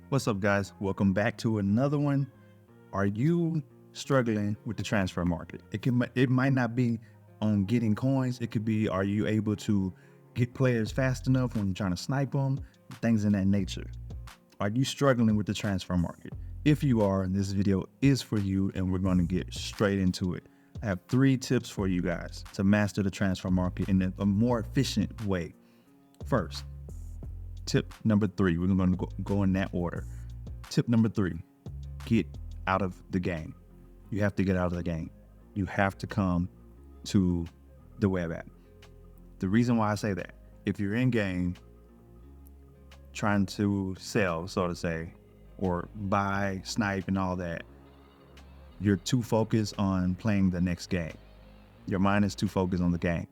What's up, guys? Welcome back to another one. Are you struggling with the transfer market? It might not be on getting coins. It could be, are you able to get players fast enough when you're trying to snipe them? Things in that nature. Are you struggling with the transfer market? If you are, this video is for you, and we're going to get straight into it. I have 3 tips for you guys to master the transfer market in a more efficient way. First, tip number 3, we're going to go in that order. Tip number 3, get out of the game. You have to get out of the game. You have to come to the web app. The reason why I say that, if you're in game trying to sell, so to say, or buy, snipe, and all that, you're too focused on playing the next game. Your mind is too focused on the game.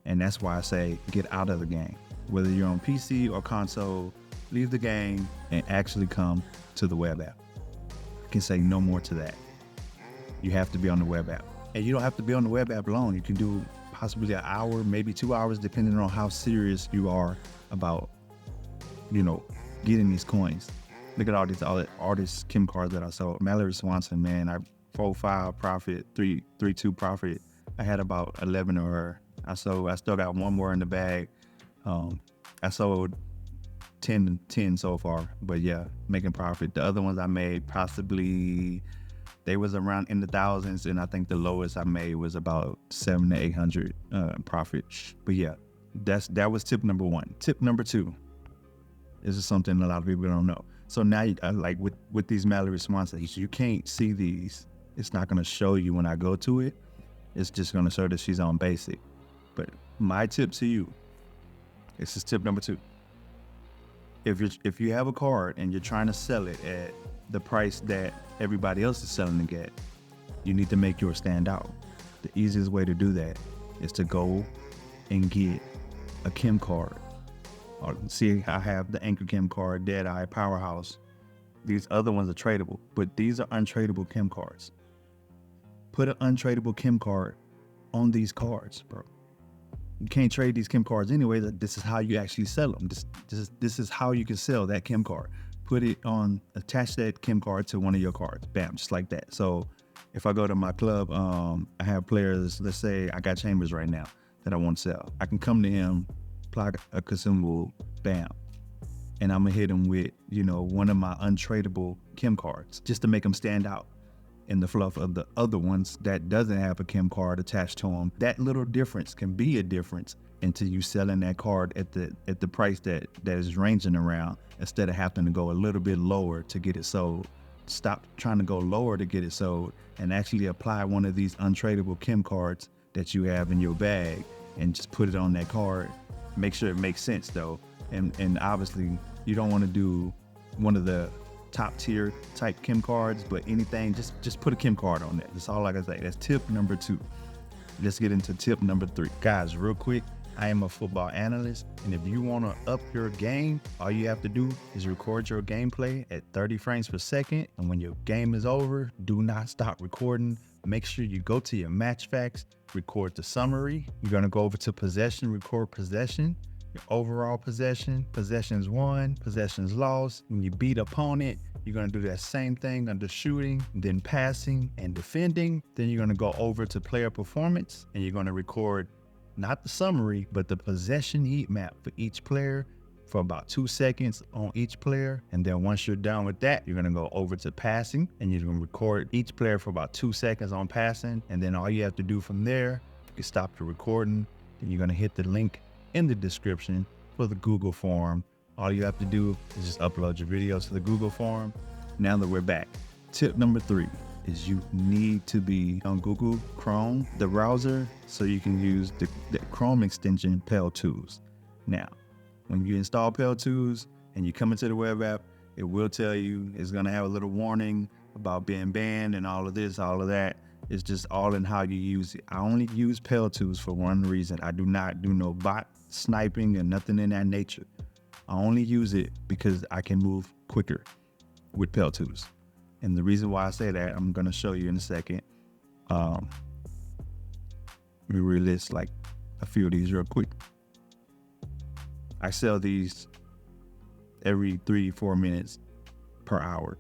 And that's why I say get out of the game. Whether you're on PC or console, leave the game and actually come to the web app. I can say no more to that. You have to be on the web app. And you don't have to be on the web app alone. You can do possibly an hour, maybe 2 hours, depending on how serious you are about, getting these coins. Look at all these artist Kim cards that I sold. Mallory Swanson, man, I 4-5 profit, 3-2 profit. I had about 11 of her. I still got one more in the bag. I sold 10 so far, but yeah, making profit. The other ones I made, possibly they was around in the thousands, and I think the lowest I made was about 700 to 800 profit. But yeah, that was tip number 1. Tip number 2, this is something a lot of people don't know. So now, like with these Mallory Swansons, you can't see these. It's not gonna show you when I go to it. It's just gonna show that she's on basic. But my tip to you, this is tip number 2. If you have a card and you're trying to sell it at the price that everybody else is selling it at, you need to make yours stand out. The easiest way to do that is to go and get a Kim card. Or see, I have the Anchor Kim card, Deadeye, Powerhouse. These other ones are tradable, but these are untradeable Kim cards. Put an untradeable Kim card on these cards, bro. You can't trade these Kim cards anyway. This is how you actually sell them. This is how you can sell that Kim card. Put it on, attach that Kim card to one of your cards. Bam, just like that. So if I go to my club, I have players, let's say I got Chambers right now that I want to sell. I can come to him, apply a consumable, bam. And I'm gonna hit him with, one of my untradeable Kim cards just to make them stand out in the fluff of the other ones that doesn't have a Kim card attached to them. That little difference can be a difference into you selling that card at the price that is ranging around, instead of having to go a little bit lower to get it sold. Stop trying to go lower to get it sold and actually apply one of these untradeable Kim cards that you have in your bag and just put it on that card. Make sure it makes sense though. And obviously you don't want to do one of the top tier type Kim cards, but anything, just put a Kim card on that. That's all I can say. That's tip number 2. Let's get into tip number 3. Guys, real quick, I am a football analyst, and if you want to up your game, all you have to do is record your gameplay at 30 frames per second, and when your game is over, do not stop recording. Make sure you go to your match facts, record the summary. You're going to go over to possession, record possession, your overall possession, possessions won, possessions lost. When you beat opponent, you're going to do that same thing under shooting, then passing and defending. Then you're going to go over to player performance, and you're going to record not the summary, but the possession heat map for each player for about 2 seconds on each player. And then once you're done with that, you're going to go over to passing, and you're going to record each player for about 2 seconds on passing. And then all you have to do from there, you can stop the recording. Then you're going to hit the link in the description for the Google form. All you have to do is just upload your videos to the Google form. Now that we're back, tip number 3 is you need to be on Google Chrome, the browser, so you can use the Chrome extension Pel2s. Now, when you install Pel2s and you come into the web app, it will tell you, it's gonna have a little warning about being banned and all of this, all of that. It's just all in how you use it. I only use Pel2s for one reason. I do not do no bot sniping and nothing in that nature. I only use it because I can move quicker with Pel2s. And the reason why I say that, I'm gonna show you in a second. Let me relist like a few of these real quick. I sell these every 3-4 minutes. per hour,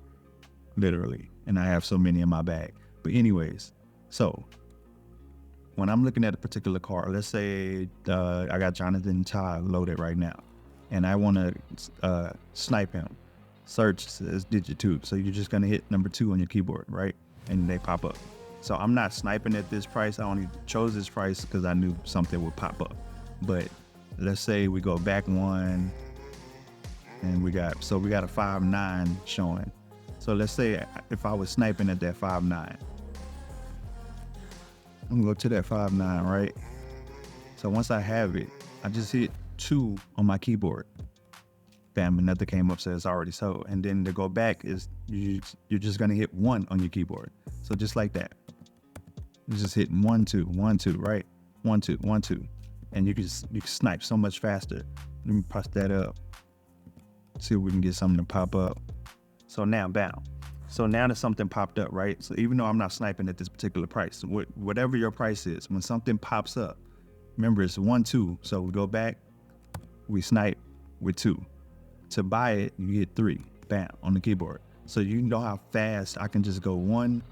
literally. And I have so many in my bag. But anyways, so when I'm looking at a particular card, let's say I got Jonathan Tah loaded right now, and I want to snipe him. Search says digit 2. So you're just going to hit number 2 on your keyboard, right? And they pop up. So I'm not sniping at this price. I only chose this price because I knew something would pop up. But let's say we go back one, and we got a 5.9 showing. So let's say if I was sniping at that 5.9, I'm gonna go to that 5.9, right? So once I have it, I just hit 2 on my keyboard. Bam, another came up, says it's already sold. And then to go back is you're just gonna hit 1 on your keyboard. So just like that, you just hit 1, 2, 1, 2, right? 1, 2, 1, 2, and you can snipe so much faster. Let me press that up. See if we can get something to pop up. So now, bam. So now that something popped up, right? So even though I'm not sniping at this particular price, whatever your price is, when something pops up, remember it's 1, 2. So we go back, we snipe with 2. To buy it, you get 3, bam, on the keyboard. So you know how fast I can just go 1,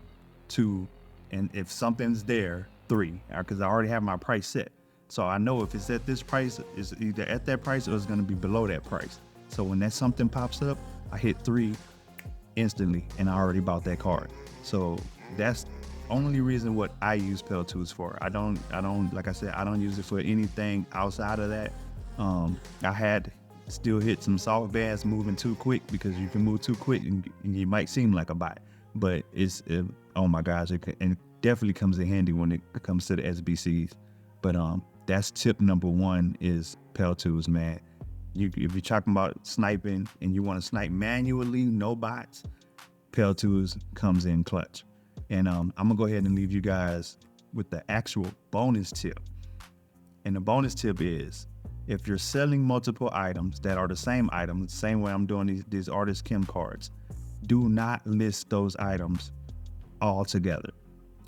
2, and if something's there, 3, because I already have my price set. So I know if it's at this price, it's either at that price or it's gonna be below that price. So when that something pops up, I hit 3 instantly, and I already bought that card. So that's only reason what I use totws for. I don't, like I said, I don't use it for anything outside of that. I had still hit some soft bands moving too quick, because you can move too quick and you might seem like a bot, but oh my gosh, it definitely comes in handy when it comes to the SBCs. But that's tip number 1 is totws, man. If you're talking about sniping and you want to snipe manually, no bots, totws comes in clutch. And I'm gonna go ahead and leave you guys with the actual bonus tip. And the bonus tip is, if you're selling multiple items that are the same items, the same way I'm doing these artist Kim cards, do not list those items all together.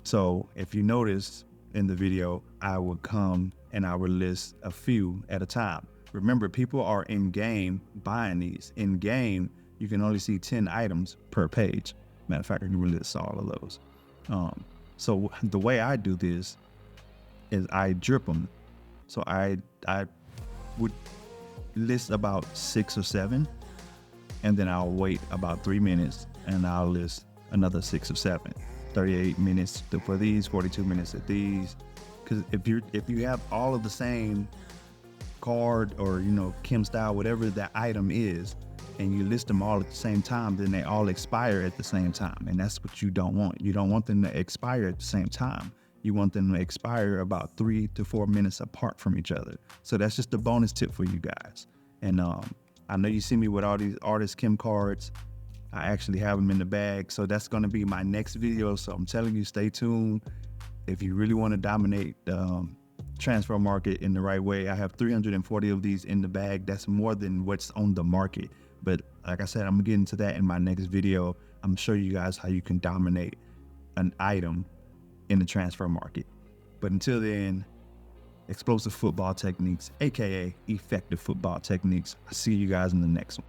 So if you notice in the video, I would come and I would list a few at a time. Remember, people are in game buying these. In game, you can only see 10 items per page. Matter of fact, I can list all of those. So the way I do this is I drip them. So I would list about 6 or 7, and then I'll wait about 3 minutes and I'll list another 6 or 7. 38 minutes for these, 42 minutes at these. Because if you have all of the same card, or Kim style, whatever that item is, and you list them all at the same time, then they all expire at the same time, and that's what you don't want. You don't want them to expire at the same time. You want them to expire about 3 to 4 minutes apart from each other. So that's just a bonus tip for you guys. And I know you see me with all these artist Kim cards. I actually have them in the bag, so that's going to be my next video. So I'm telling you, stay tuned. If you really want to dominate the transfer market in the right way, I have 340 of these in the bag. That's more than what's on the market. But like I said, I'm gonna get into that in my next video. I'm gonna show you guys how you can dominate an item in the transfer market. But until then, explosive football techniques, aka effective football techniques. I'll see you guys in the next one.